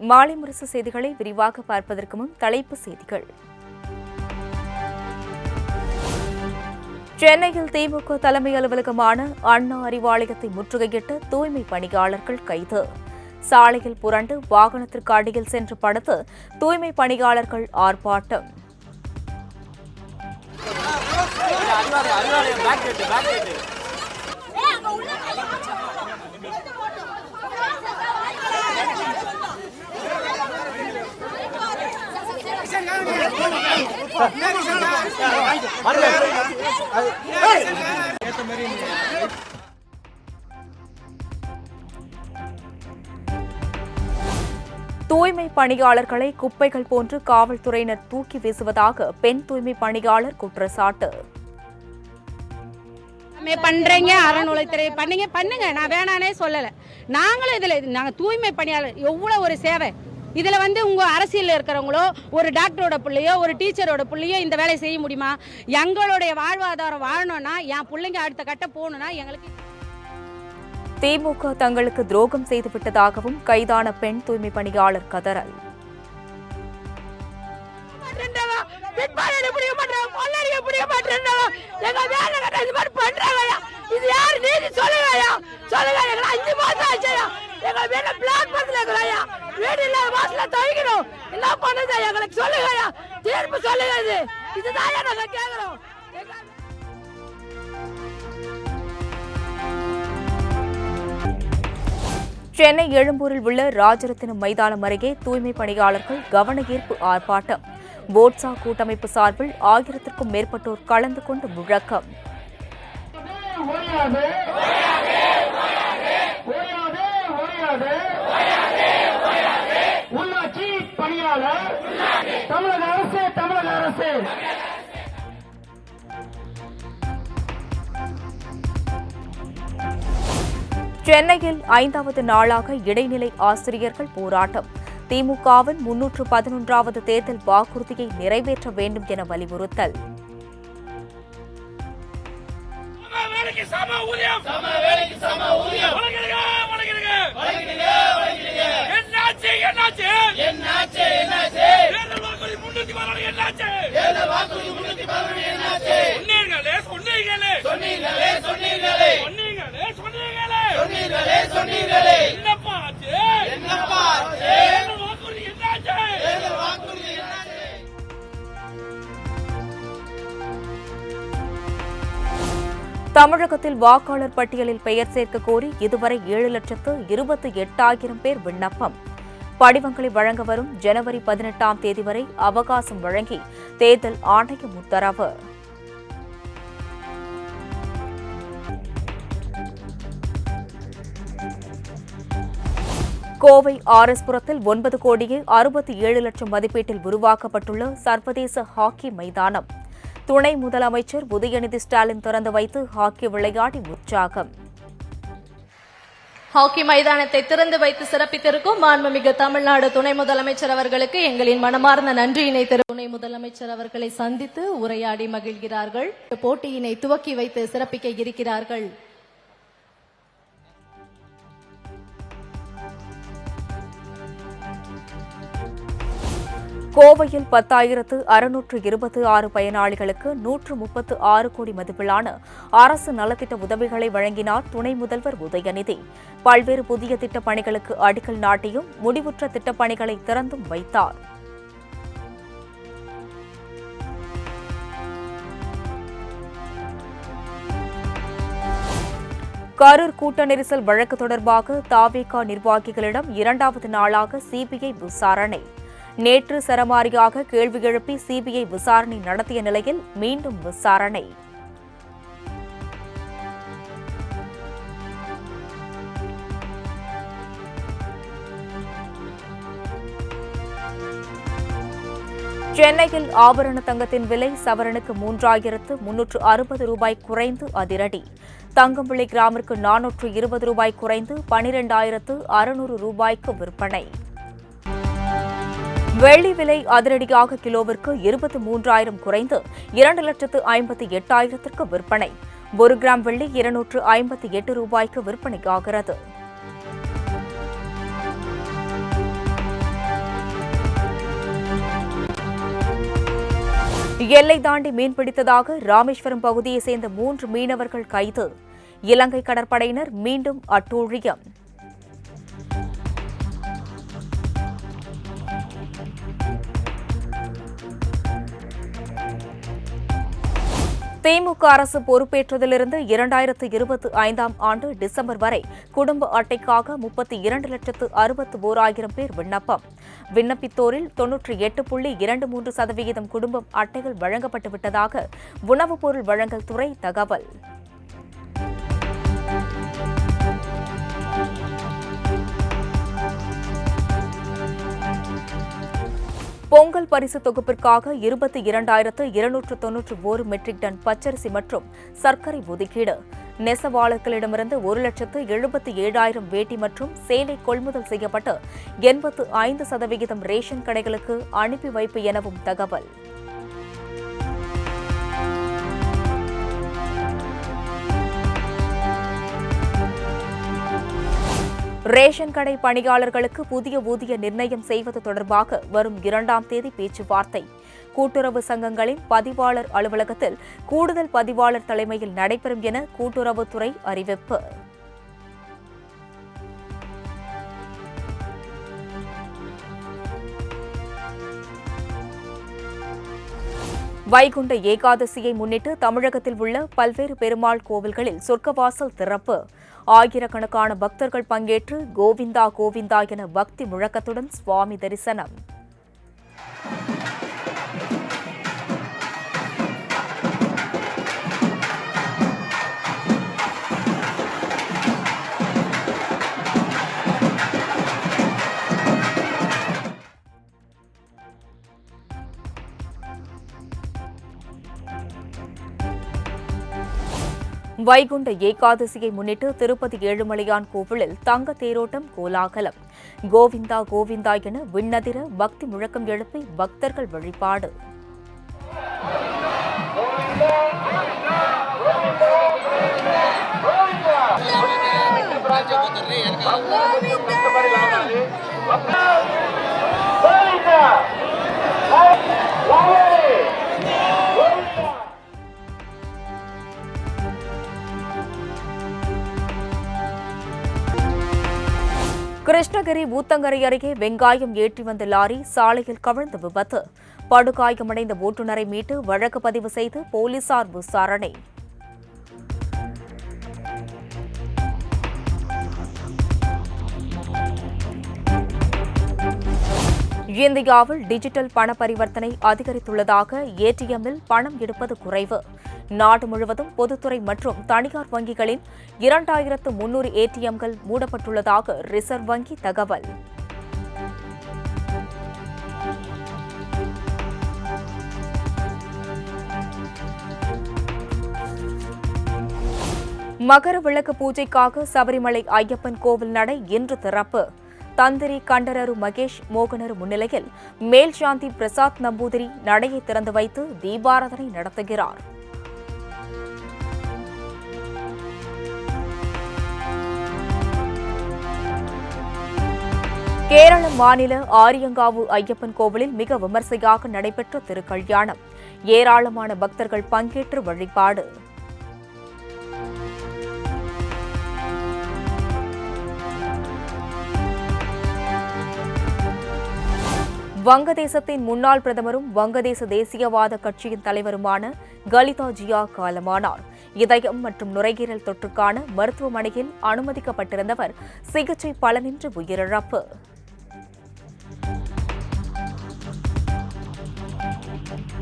மாலை முரசு செய்திகளை விரிவாக பார்ப்பதற்கு முன் தலைப்புச் செய்திகள். சென்னையில் திமுக தலைமை அலுவலகமான அண்ணா அறிவாலயத்தை முற்றுகையிட்ட தூய்மை பணியாளர்கள் கைது. சாலையில் புரண்டு வாகனத்திற்கு அடியில் சென்று படுத்து தூய்மை பணியாளர்கள் ஆர்ப்பாட்டம். தூய்மை பணியாளர்களை குப்பைகள் போன்று காவல்துறையினர் தூக்கி வீசுவதாக பெண் தூய்மை பணியாளர் குற்றச்சாட்டு. பண்றீங்க, அறநிலையத்துறை பண்ணுங்க, நான் வேணானே சொல்லல. நாங்களும் நாங்க தூய்மை பணியாளர் எவ்வளவு ஒரு சேவை. இதுல உங்க அரசியல் இருக்கிறவங்களோ ஒரு டாக்டரோட பிள்ளையோ ஒரு டீச்சரோட பிள்ளையோ இந்த வேலையை செய்ய முடியுமா? எங்களுடைய வாழ்வாதாரம் வாழணும்னா, என் பிள்ளைங்க அடுத்த கட்ட போகணும்னா எங்களுக்கு. திமுக தங்களுக்கு துரோகம் செய்துவிட்டதாகவும் கைதான பெண் தூய்மை பணியாளர் கதறல். சென்னை எழும்பூரில் உள்ள ராஜரத்தினம் மைதானம் அருகே தூய்மை பணியாளர்கள் கவன ஈர்ப்பு ஆர்ப்பாட்டம். போட்சா கூட்டமைப்பு சார்பில் 1000க்கும் மேற்பட்டோர் கலந்து கொண்டு முழக்கம். உள்ளாட்சி பணியாளர் தமிழக அரசு சென்னையில் 5வது நாளாக இடைநிலை ஆசிரியர்கள் போராட்டம். திமுகவின் 311வது தேர்தல் வாக்குறுதியை நிறைவேற்ற வேண்டும் என வலியுறுத்தல். தமிழகத்தில் வாக்காளர் பட்டியலில் பெயர் சேர்க்க கோரி இதுவரை 7,28,000 பேர் விண்ணப்பம். படிவங்களை வழங்க வரும் ஜனவரி 18ஆம் தேதி வரை அவகாசம் வழங்கி தேர்தல் ஆணையம் உத்தரவு. கோவை ஆர்எஸ்புரத்தில் 9 கோடியே 67 லட்சம் மதிப்பீட்டில் உருவாக்கப்பட்டுள்ள சர்வதேச ஹாக்கி மைதானம். துணை முதலமைச்சர் உதயநிதி ஸ்டாலின் திறந்து வைத்து ஹாக்கி விளையாடி உற்சாகம். ஹாக்கி மைதானத்தை திறந்து வைத்து சிறப்பித்திருக்கும் மாண்புமிகு தமிழ்நாடு துணை முதலமைச்சர் அவர்களுக்கு எங்களின் மனமார்ந்த நன்றியினை துணை முதலமைச்சர் அவர்களை சந்தித்து உரையாடி மகிழ்கிறார்கள். போட்டியினை துவக்கி வைத்து சிறப்பிக்க இருக்கிறார்கள். கோவையில் 10,626 பயனாளிகளுக்கு 136 கோடி மதிப்பிலான அரசு நலத்திட்ட உதவிகளை வழங்கினார் துணை முதல்வர் உதயநிதி. பல்வேறு புதிய திட்டப் பணிகளுக்கு அடிக்கல் நாட்டியும் முடிவுற்ற திட்டப் பணிகளை திறந்தும் வைத்தார். கரூர் கூட்ட நெரிசல் வழக்கு தொடர்பாக தாவேகா நிர்வாகிகளிடம் 2வது நாளாக சிபிஐ விசாரணை. நேற்று சரமாரியாக கேள்வி எழுப்பி சிபிஐ விசாரணை நடத்திய நிலையில் மீண்டும் விசாரணை. சென்னையில் ஆபரண தங்கத்தின் விலை சவரனுக்கு 3,360 ரூபாய் குறைந்து அதிரடி. தங்கம் விலை கிராமிற்கு 420 ரூபாய் குறைந்து 12,600 ரூபாய்க்கு விற்பனை. வெள்ளி விலை அதிரடியாக கிலோவிற்கு 23,000 குறைந்து 2,58,000 விற்பனை. 1 கிராம் வெள்ளி 258 ரூபாய்க்கு விற்பனையாகிறது. எல்லை தாண்டி மீன்பிடித்ததாக ராமேஸ்வரம் பகுதியைச் சேர்ந்த 3 மீனவர்கள் கைது. இலங்கை கடற்படையினர் மீண்டும் அட்டூழியம். திமுக அரசு பொறுப்பேற்றதிலிருந்து 2025ஆம் ஆண்டு டிசம்பர் வரை குடும்ப அட்டைக்காக 32,61,000 பேர் விண்ணப்பம். விண்ணப்பித்தோரில் 98.23% குடும்பம் அட்டைகள் வழங்கப்பட்டுவிட்டதாக உணவுப் பொருள் வழங்கல் துறை தகவல். பொங்கல் பரிசு தொகுப்பிற்காக 22,291 மெட்ரிக் டன் பச்சரிசி மற்றும் சர்க்கரை ஒதுக்கீடு. நெசவாளர்களிடமிருந்து 1,77,000 வேட்டி மற்றும் சேலை கொள்முதல் செய்யப்பட்டு 85% ரேஷன் கடைகளுக்கு அனுப்பி வைப்பு எனவும் தகவல். ரேஷன் கடை பணியாளர்களுக்கு புதிய ஊதிய நிர்ணயம் செய்வது தொடர்பாக வரும் 2ஆம் தேதி பேச்சுவார்த்தை. கூட்டுறவு சங்கங்களின் பதிவாளர் அலுவலகத்தில் கூடுதல் பதிவாளர் தலைமையில் நடைபெறும் என கூட்டுறவுத்துறை அறிவிப்பு. வைகுண்ட ஏகாதசியை முன்னிட்டு தமிழகத்தில் உள்ள பல்வேறு பெருமாள் கோவில்களில் சொர்க்கவாசல் திறப்பு. ஆயிரக்கணக்கான பக்தர்கள் பங்கேற்று கோவிந்தா கோவிந்தா என பக்தி முழக்கத்துடன் சுவாமி தரிசனம். வைகுண்ட ஏகாதசியை முன்னிட்டு திருப்பதி ஏழுமலையான் கோவிலில் தங்க தேரோட்டம் கோலாகலம். கோவிந்தா கோவிந்தா என விண்ணதிர பக்தி முழக்கம் எழுப்பி பக்தர்கள் வழிபாடு. கிருஷ்ணகிரி ஊத்தங்கரை அருகே வெங்காயம் ஏற்றி வந்த லாரி சாலையில் கவிழ்ந்த விபத்து. படுகாயமடைந்த ஓட்டுநரை மீட்டு வழக்கு பதிவு செய்து போலீசார் விசாரணை. இந்தியாவில் டிஜிட்டல் பண பரிவர்த்தனை அதிகரித்துள்ளதாக ஏடிஎம்மில் பணம் எடுப்பது குறைவு. நாடு முழுவதும் பொதுத்துறை மற்றும் தனியார் வங்கிகளின் 2,300 ஏடிஎம்கள் மூடப்பட்டுள்ளதாக ரிசர்வ் வங்கி தகவல். மகர விளக்கு பூஜைக்காக சபரிமலை ஐயப்பன் கோவில் நடை இன்று திறப்பு. தந்திரி கண்டரரு மகேஷ் மோகனரு முன்னிலையில் மேல்சாந்தி பிரசாத் நம்பூதிரி நடையை திறந்து வைத்து தீபாராதனை நடத்துகிறார். கேரள மாநில ஆரியங்காவு ஐயப்பன் கோவிலில் மிக விமர்சையாக நடைபெற்ற திருக்கல்யாணம். ஏராளமான பக்தர்கள் பங்கேற்று வழிபாடு. வங்கதேசத்தின் முன்னாள் பிரதமரும் வங்கதேச தேசியவாத கட்சியின் தலைவருமான கலிதா ஜியா காலமானார். இதயம் மற்றும் நுரையீரல் தொற்றுக்கான மருத்துவமனையில் அனுமதிக்கப்பட்டிருந்தவர் சிகிச்சை பலனின்றி உயிரிழப்பு.